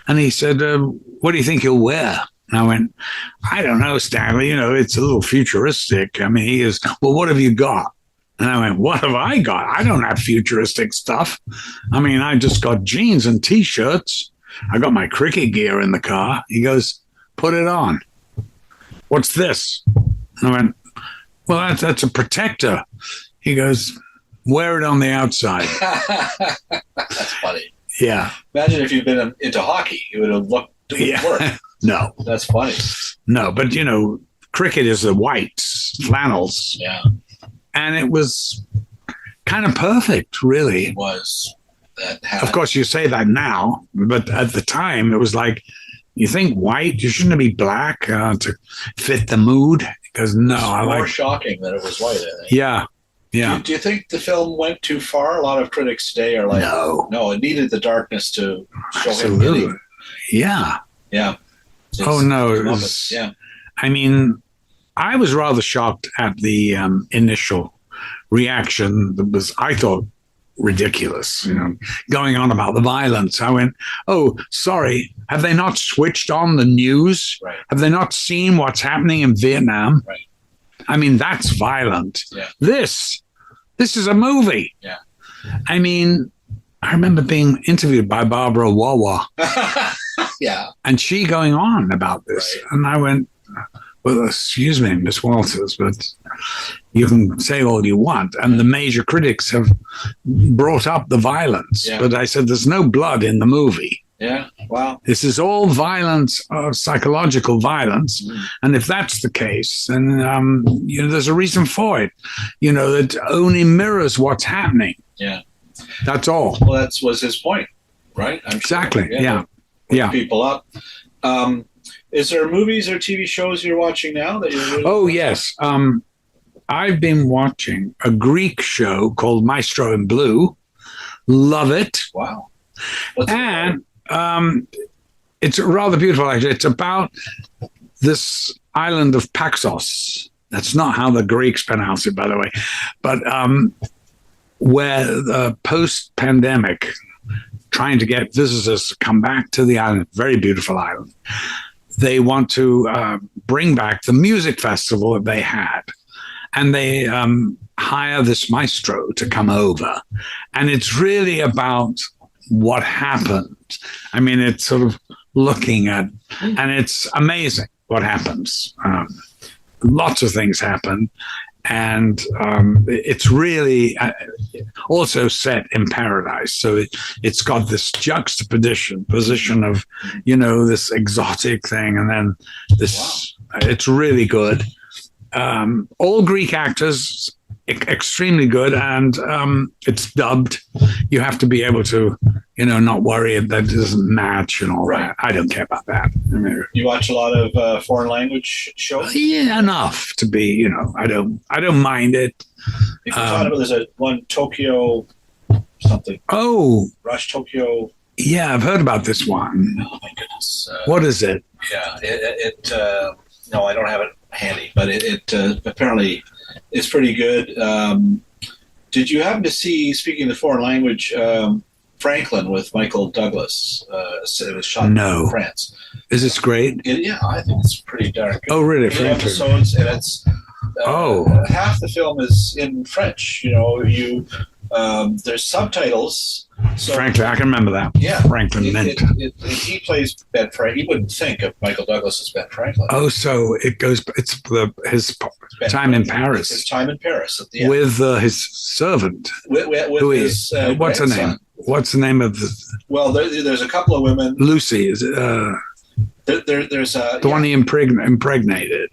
and he said, "What do you think you'll wear?" And I went, "I don't know, Stanley. It's a little futuristic." I mean, he goes, "Well, what have you got?" And I went, "What have I got? I don't have futuristic stuff. I mean, I just got jeans and T-shirts. I got my cricket gear in the car." He goes, "Put it on." "What's this?" And I went, "Well, that's a protector." He goes, "Wear it on the outside." That's funny. Yeah. Imagine if you'd been into hockey, you would have looked work. No. That's funny. No, but cricket is the whites, flannels. Yeah. And it was kind of perfect, really. It was. Of course, you say that now, but at the time, it was like, you think white, you shouldn't be black to fit the mood. Because more shocking that it was white, I think. Yeah. Yeah. Do you think the film went too far? A lot of critics today are like, no, it needed the darkness to show him hitting. Yeah. Yeah. It was, yeah. I mean, I was rather shocked at the initial reaction that was, I thought, ridiculous, going on about the violence. I went, "Oh, sorry, have they not switched on the news? Right. Have they not seen what's happening in Vietnam?" Right. I mean, that's violent. Yeah. This is a movie. Yeah. I mean, I remember being interviewed by Barbara Wawa. Yeah. And she going on about this. Right. And I went, "Well, excuse me, Miss Walters, but you can say all you want." And the major critics have brought up the violence. Yeah. But I said, there's no blood in the movie. Yeah. Wow. This is all violence, psychological violence. Mm. And if that's the case, then, there's a reason for it, that only mirrors what's happening. Yeah. That's all. Well, that was his point, right? Exactly. Sure. Yeah. People up. Is there movies or TV shows you're watching now that you're really watching? Yes. I've been watching a Greek show called Maestro in Blue. Love it. Wow. It's rather beautiful, actually. It's about this island of Paxos. That's not how the Greeks pronounce it, by the way. But where post-pandemic, trying to get visitors to come back to the island, very beautiful island. They want to bring back the music festival that they had. And they hire this maestro to come over. And it's really about what happened. I mean, it's sort of looking at, and it's amazing what happens. Lots of things happen. And it's really also set in paradise. So it's got this juxtaposition of, this exotic thing. And then this, It's really good. All Greek actors, extremely good. And it's dubbed. You have to be able to, not worry if that doesn't match and all that. I don't care about that. I mean, you watch a lot of foreign language shows? Yeah, enough to be, I don't mind it. If you're talking about, there's one Tokyo something. Oh. Rush Tokyo. Yeah, I've heard about this one. Oh, my goodness. What is it? Yeah, no, I don't have it handy, but it apparently is pretty good. Did you happen to see, speaking of the foreign language, Franklin with Michael Douglas? It was shot in France. Is this great? Yeah, I think it's pretty dark. Oh, really? Episodes, and it's half the film is in French. There's subtitles. So, Franklin, I can remember that. Yeah, Franklin he plays Ben Franklin. You wouldn't think of Michael Douglas as Ben Franklin. Oh, so it goes. It's his time in Paris. His time in Paris with his servant. With his what's her name? What's the name of the? Well, there's a couple of women. Lucy is it? There's The one he impregnated.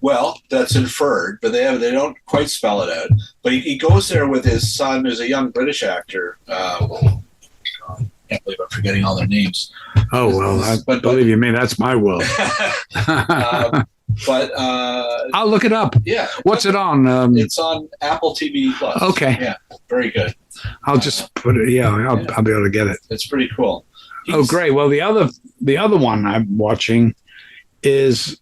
well, that's inferred, but they don't quite spell it out. But he goes there with his son, who's a young British actor. God, I can't believe I'm forgetting all their names. Oh, well, But believe you me, that's my world. But I'll look it up. yeah, What's it on? it's on Apple TV Plus. Okay. Yeah, very good. I'll just put it. Yeah, I'll be able to get it. It's pretty cool. Oh, great. Well, the other one I'm watching is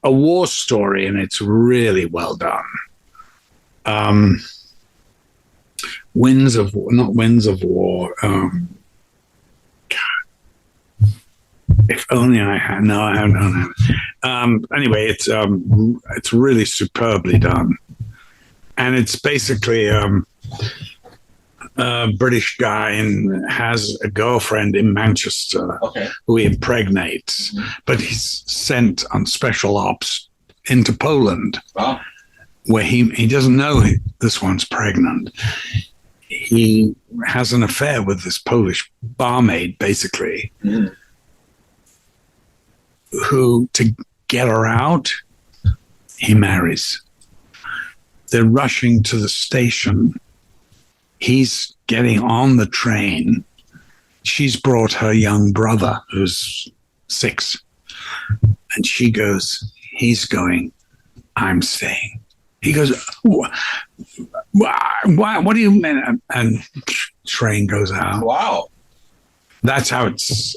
a war story, and it's really well done. Not Winds of War. If only I had. No, I don't. Anyway, it's really superbly done, and it's basically a British guy and has a girlfriend in Manchester who he impregnates, but he's sent on special ops into Poland, where he doesn't know this one's pregnant. He has an affair with this Polish barmaid, basically. Who, to get her out, he marries. They're rushing to the station. He's getting on the train. She's brought her young brother, who's 6. And she goes, he's going, I'm staying. He goes, what do you mean? And train goes out. Wow. That's how it's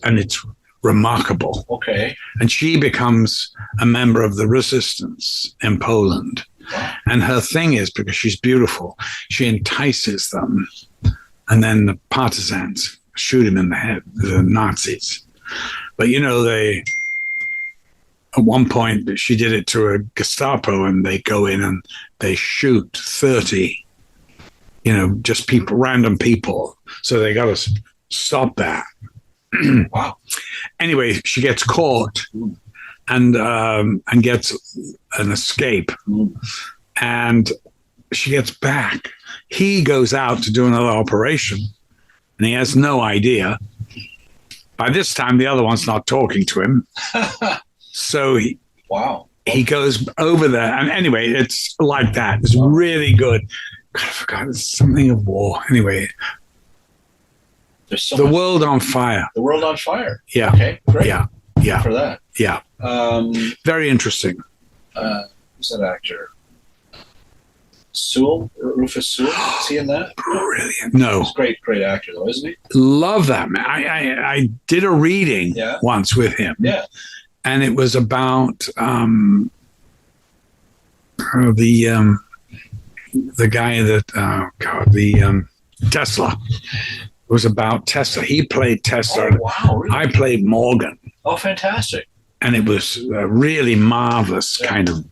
remarkable. Okay. And she becomes a member of the resistance in Poland. Wow. And her thing is, because she's beautiful, she entices them. And then the partisans shoot him in the head, the Nazis. But, at one point, she did it to a Gestapo, and they go in and they shoot 30, just people, random people. So they got to stop that. Wow. Anyway, she gets caught and gets an escape. And she gets back. He goes out to do another operation, and he has no idea. By this time, the other one's not talking to him. So he goes over there. And anyway, it's like that. It's really good. God, I forgot. It's something of war. Anyway. So the World on Fire. The World on Fire. Yeah. Okay, great. Yeah. For that. Yeah. Very interesting. Who's that actor? Rufus Sewell? Is he in that? Brilliant. No. He's a great actor, though, isn't he? Love that man. I did a reading once with him. Yeah. And it was about the guy that Tesla. It was about Tesla. He played Tesla. Oh, wow. Really? I played Morgan. Oh, fantastic. And it was a really marvelous kind of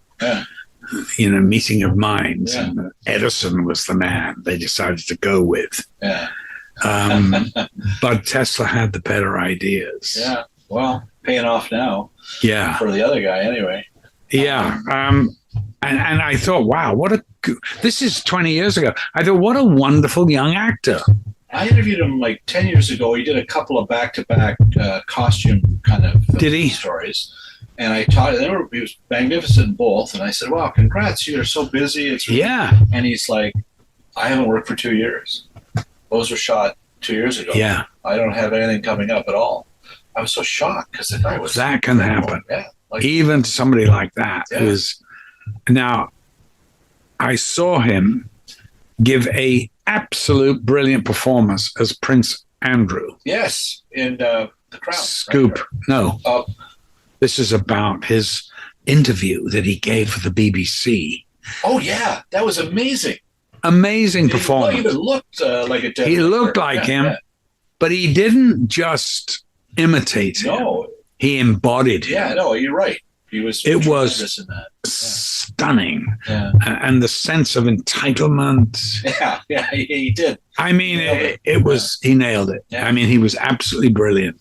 meeting of minds. Yeah. And Edison was the man they decided to go with. Yeah. But Tesla had the better ideas. Yeah. Well, paying off now. Yeah. For the other guy, anyway. Yeah. And I thought, wow, this is 20 years ago. I thought, what a wonderful young actor. I interviewed him like 10 years ago. He did a couple of back-to-back costume kind of stories. And I taught him. He was magnificent in both. And I said, wow, congrats. You're so busy. It's really, And he's like, I haven't worked for 2 years. Those were shot 2 years ago. Yeah. I don't have anything coming up at all. I was so shocked because the guy was... That can happen. Yeah. Even to somebody like that. Now, I saw him give a absolute brilliant performance as Prince Andrew. Yes, in The Crown. Scoop. Right? No. This is about his interview that he gave for the BBC. Oh, yeah. That was amazing. Amazing performance. He even looked like a dead He looked like him, but he didn't just imitate him. No. He embodied him. Yeah, no, you're right. It was in that. Stunning. Yeah. And the sense of entitlement. Yeah, he did. I mean, he nailed it. Yeah. I mean, he was absolutely brilliant.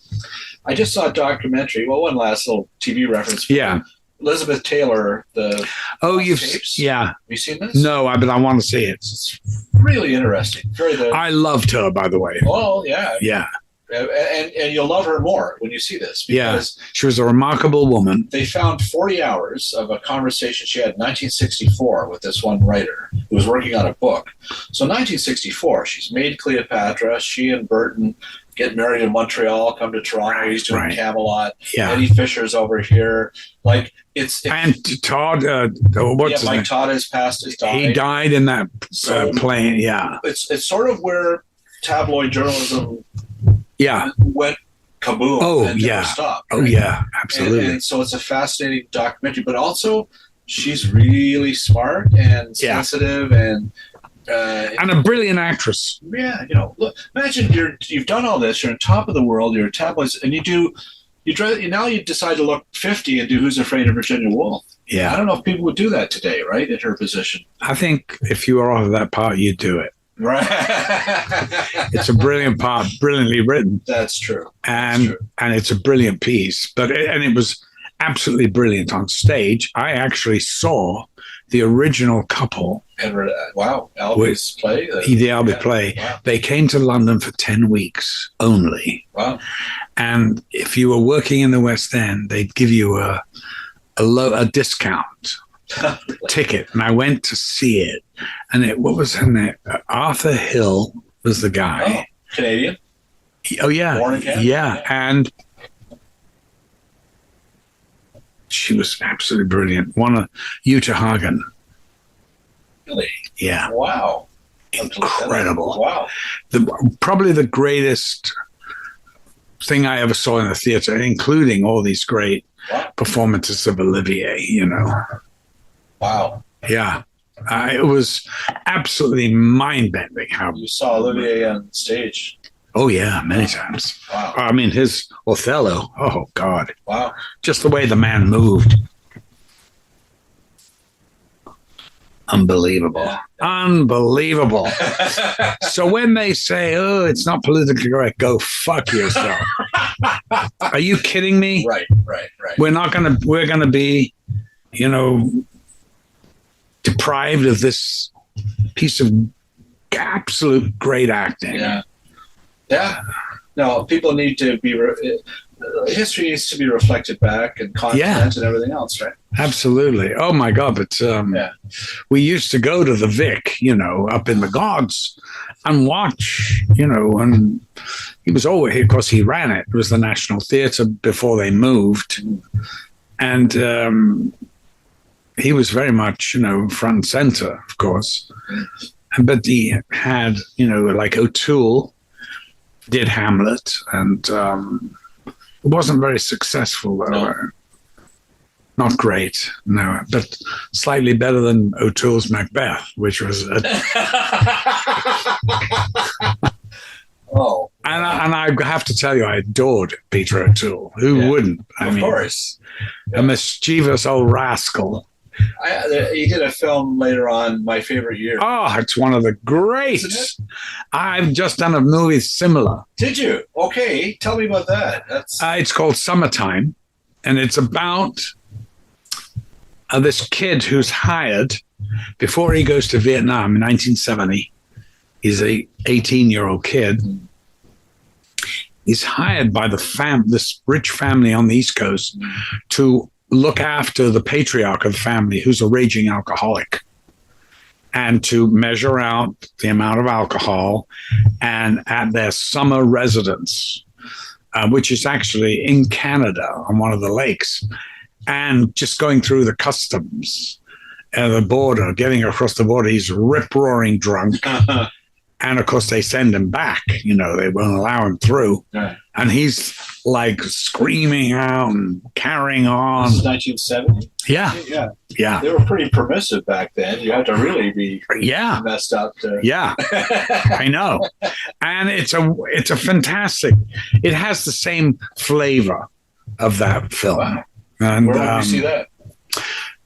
I just saw a documentary. Well, one last little TV reference. Yeah. Elizabeth Taylor, the tapes. Yeah. Have you seen this? No, but I want to see it. It's really interesting. I loved her, by the way. Oh, yeah. Yeah. And you'll love her more when you see this. Because she was a remarkable woman. They found 40 hours of a conversation she had in 1964 with this one writer who was working on a book. So 1964, she's made Cleopatra. She and Burton get married in Montreal, come to Toronto. He's doing Camelot. Yeah. Eddie Fisher's over here. Like it's and Todd. What's Mike Todd has passed. His died. He died in that plane. Yeah. It's sort of where tabloid journalism went kaboom and never stopped. Right? Oh yeah, absolutely. And so it's a fascinating documentary, but also she's really smart and sensitive and a brilliant actress. Yeah, look, imagine you've done all this, you're on top of the world, you're a tabloid, and now you decide to look 50 and do Who's Afraid of Virginia Woolf. Yeah. I don't know if people would do that today, right, in her position. I think if you were offered that part, you'd do it. Right. It's a brilliant part, brilliantly written. That's true. And it's a brilliant piece. And it was absolutely brilliant on stage. I actually saw the original couple. Wow. Albie's play? The Albie play. Wow. They came to London for 10 weeks only. Wow. And if you were working in the West End, they'd give you a discount ticket. And I went to see it. And what was her name? Arthur Hill was the guy. Oh, Canadian? Oh, yeah. Born in Canada? Yeah. And she was absolutely brilliant. One of Uta Hagen. Really? Yeah. Wow. Incredible. Wow. Probably the greatest thing I ever saw in the theater, including all these great performances of Olivier, Wow. Yeah. It was absolutely mind-bending how you saw Olivier on stage. Oh, yeah, many times. Wow. I mean, his Othello. Oh, God. Wow. Just the way the man moved. Unbelievable. Yeah. Unbelievable. So when they say, oh, it's not politically correct, go fuck yourself. Are you kidding me? Right. We're going to be, deprived of this piece of absolute great acting. Yeah. Yeah. No, people need to be, history needs to be reflected back and content and everything else, right? Absolutely. Oh my God. But we used to go to the Vic, up in the Gods and watch, and he was always, of course, he ran it. It was the National Theatre before they moved. And he was very much, front and center, of course. But he had, like O'Toole did Hamlet, and it wasn't very successful, though. No. Not great, no, but slightly better than O'Toole's Macbeth, which was oh. And I have to tell you, I adored Peter O'Toole. Who wouldn't? Of course. A mischievous old rascal. He did a film later on, My Favorite Year. Oh, it's one of the greats. I've just done a movie similar. Did you? Okay, tell me about that. It's called Summertime, and it's about this kid who's hired before he goes to Vietnam in 1970. He's a 18-year-old kid. He's hired by this rich family on the East Coast to look after the patriarch of the family, who's a raging alcoholic, and to measure out the amount of alcohol and at their summer residence, which is actually in Canada on one of the lakes, and just going through the customs and the border, getting across the border. He's rip-roaring drunk. And of course, they send him back. They won't allow him through. Right. And he's like screaming out and carrying on. This is 1970? Yeah. They were pretty permissive back then. You had to really be messed up. Yeah, I know. And it's a fantastic. It has the same flavor of that film. Wow. And, where did you see that?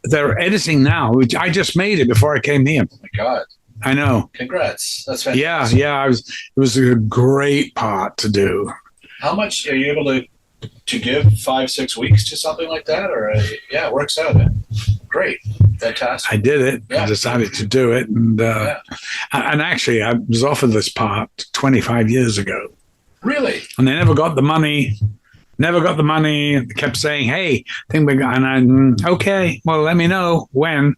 They're editing now. I just made it before I came here. Oh my God. I know. Congrats. That's fantastic. Yeah. It was a great part to do. How much are you able to give 5-6 weeks to something like that? Or it works out. Great. Fantastic. I did it. Yeah. I decided to do it. And actually, I was offered this part 25 years ago. Really? And they never got the money. Never got the money. They kept saying, "Hey, think we're going." And okay, well, let me know when.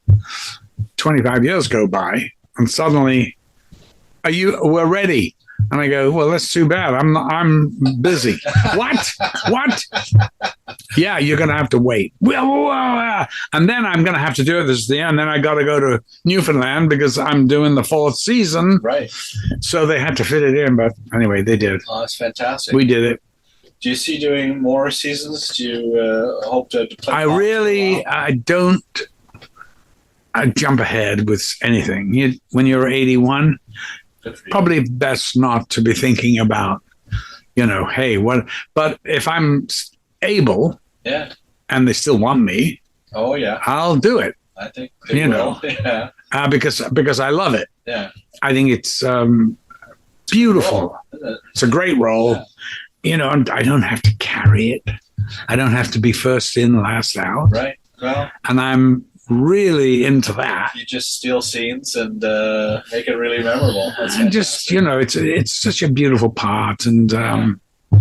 25 years go by, and suddenly, we're ready. And I go, well, that's too bad. I'm busy. What? Yeah, you're going to have to wait. And then I'm going to have to do it. This is the end. Then I got to go to Newfoundland because I'm doing the 4th season. Right. So they had to fit it in. But anyway, they did. Oh, that's fantastic. We did it. Do you see doing more seasons? Do you hope to play? I don't jump ahead with anything. When you're 81, probably best not to be thinking about, hey, what? But if I'm able, and they still want me, I'll do it. I think they will. Yeah. Because I love it. Yeah, I think it's beautiful. It's a great role. Yeah. And I don't have to carry it. I don't have to be first in, last out. Right. Well, and I'm really into that. You just steal scenes and make it really memorable. And just, it's such a beautiful part and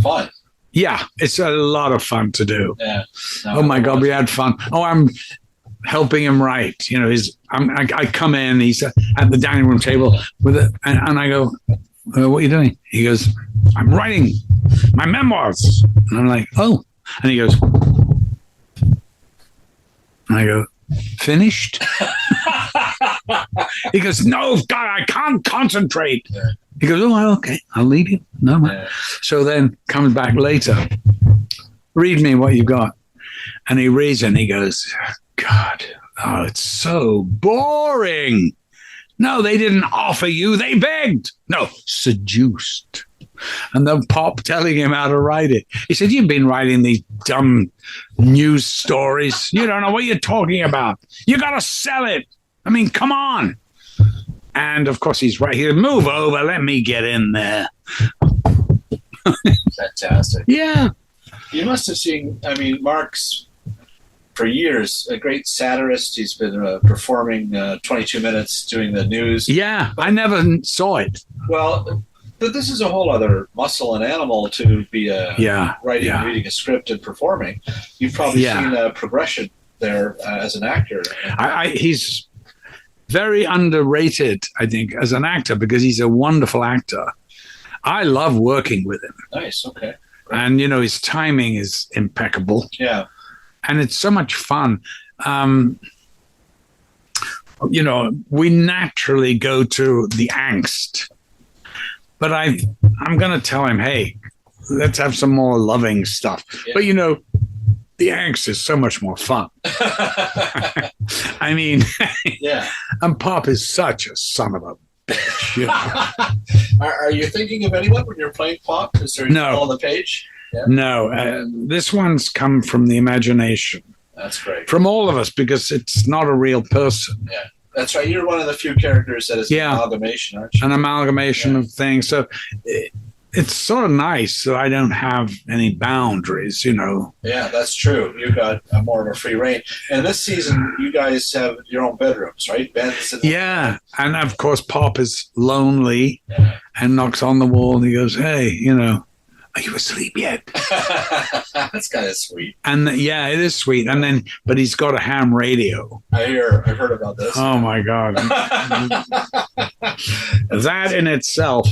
fun. Yeah, it's a lot of fun to do. Yeah. No, oh my God, we had fun. Oh, I'm helping him write. I come in, he's at the dining room table with it, and I go, what are you doing? He goes, I'm writing my memoirs. And I'm like, oh. And he goes, and I go, finished? He goes, no, God, I can't concentrate. Yeah. He goes, oh, okay, I'll leave you. No, man. So then comes back later. Read me what you got. And he reads and he goes, God, it's so boring. No, they didn't offer you. They begged. No, seduced. And then Pop telling him how to write it. He said, you've been writing these dumb news stories. You don't know what you're talking about. You got to sell it. I mean, come on. And, of course, he's right here. Move over. Let me get in there. Fantastic. Yeah. You must have seen, Mark's, for years, a great satirist. He's been performing 22 minutes doing the news. Yeah, I never saw it. Well, but this is a whole other muscle and animal to be writing, reading a script, and performing. You've probably seen a progression there as an actor. He's very underrated, I think, as an actor because he's a wonderful actor. I love working with him. Nice, okay. Great. And, his timing is impeccable. Yeah. And it's so much fun. We naturally go to the angst. But I'm going to tell him, hey, let's have some more loving stuff. Yeah. But, the angst is so much more fun. I mean, and Pop is such a son of a bitch. Are you thinking of anyone when you're playing Pop? Is there anyone on the page? Yeah. No, this one's come from the imagination. That's great. From all of us, because it's not a real person. Yeah. That's right. You're one of the few characters that is an amalgamation, aren't you? An amalgamation of things. So it's sort of nice that I don't have any boundaries, Yeah, that's true. You got more of a free reign. And this season, you guys have your own bedrooms, right? Beds. And and of course, Pop is lonely and knocks on the wall and he goes, hey, are you asleep yet? That's kind of sweet. And it is sweet. And then, but he's got a ham radio. I've heard about this. Oh my God. That in itself,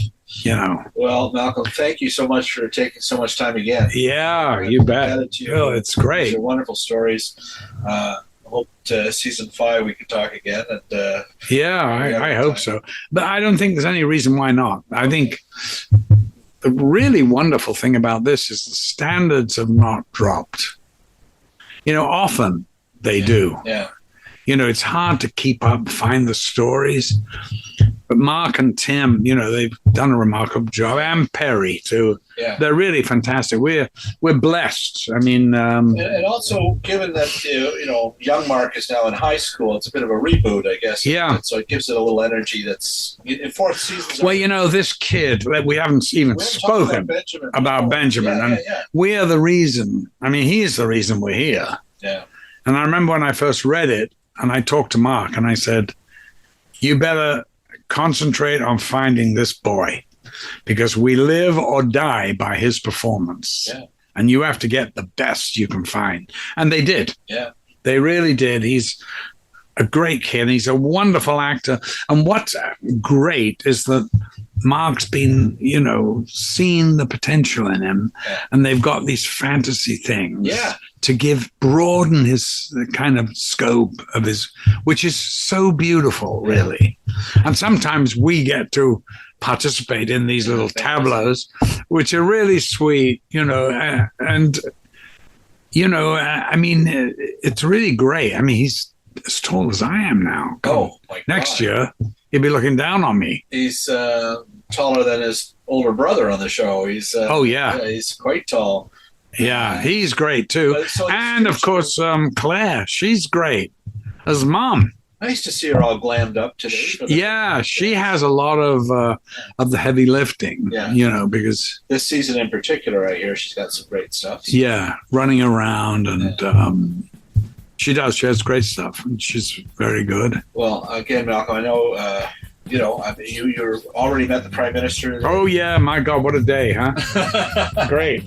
Well, Malcolm, thank you so much for taking so much time again. Yeah, you bet. It's great. These are wonderful stories. I hope season 5 we can talk again. And I hope so. But I don't think there's any reason why not. I think the really wonderful thing about this is the standards have not dropped. Often they do. Yeah. It's hard to keep up, find the stories. But Mark and Tim, they've done a remarkable job. And Perry, too. Yeah. They're really fantastic. We're blessed. I mean... and also, given that, young Mark is now in high school, it's a bit of a reboot, I guess. Yeah. So it gives it a little energy that's... In 4th season... Well, this kid, we haven't even spoken about Benjamin. And we are the reason. I mean, he's the reason we're here. Yeah. And I remember when I first read it, and I talked to Mark, and I said, you better concentrate on finding this boy. because we live or die by his performance. Yeah. And you have to get the best you can find. And they did. Yeah. They really did. He's a great kid. He's a wonderful actor. And what's great is that Mark's been, seen the potential in him. Yeah. And they've got these fantasy things to broaden his kind of scope of his, which is so beautiful, really. And sometimes we get to participate in these little tableaus, which are really sweet, it's really great. I mean, he's as tall as I am now. Oh, my God. Next year, he'll be looking down on me. He's taller than his older brother on the show. He's he's quite tall. Yeah, he's great too. And of course, Claire, she's great as mom. Nice to see her all glammed up today. Yeah, she has a lot of the heavy lifting, because this season in particular, I hear she's got some great stuff. Yeah, running around and she does. She has great stuff, and she's very good. Well, again, Malcolm, I know you're already met the Prime Minister. Oh yeah, my God, what a day, huh? Great.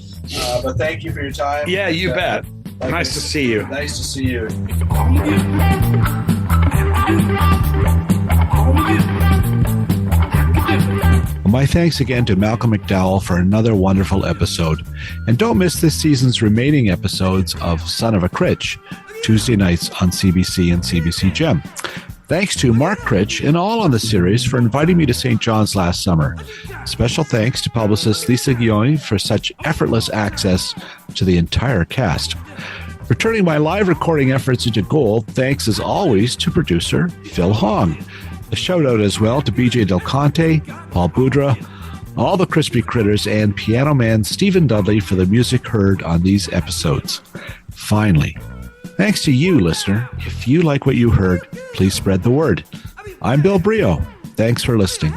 But thank you for your time. Yeah, you bet. Nice to see you. Nice to see you. My thanks again to Malcolm McDowell for another wonderful episode. And don't miss this season's remaining episodes of Son of a Critch, Tuesday nights on CBC and CBC Gem. Thanks to Mark Critch and all on the series for inviting me to St. John's last summer. Special thanks to publicist Lisa Guillaume for such effortless access to the entire cast. For turning my live recording efforts into gold, thanks as always to producer Phil Hong. A shout out as well to BJ Del Conte, Paul Boudra, all the Crispy Critters, and piano man Stephen Dudley for the music heard on these episodes. Finally, thanks to you, listener. If you like what you heard, please spread the word. I'm Bill Brio. Thanks for listening.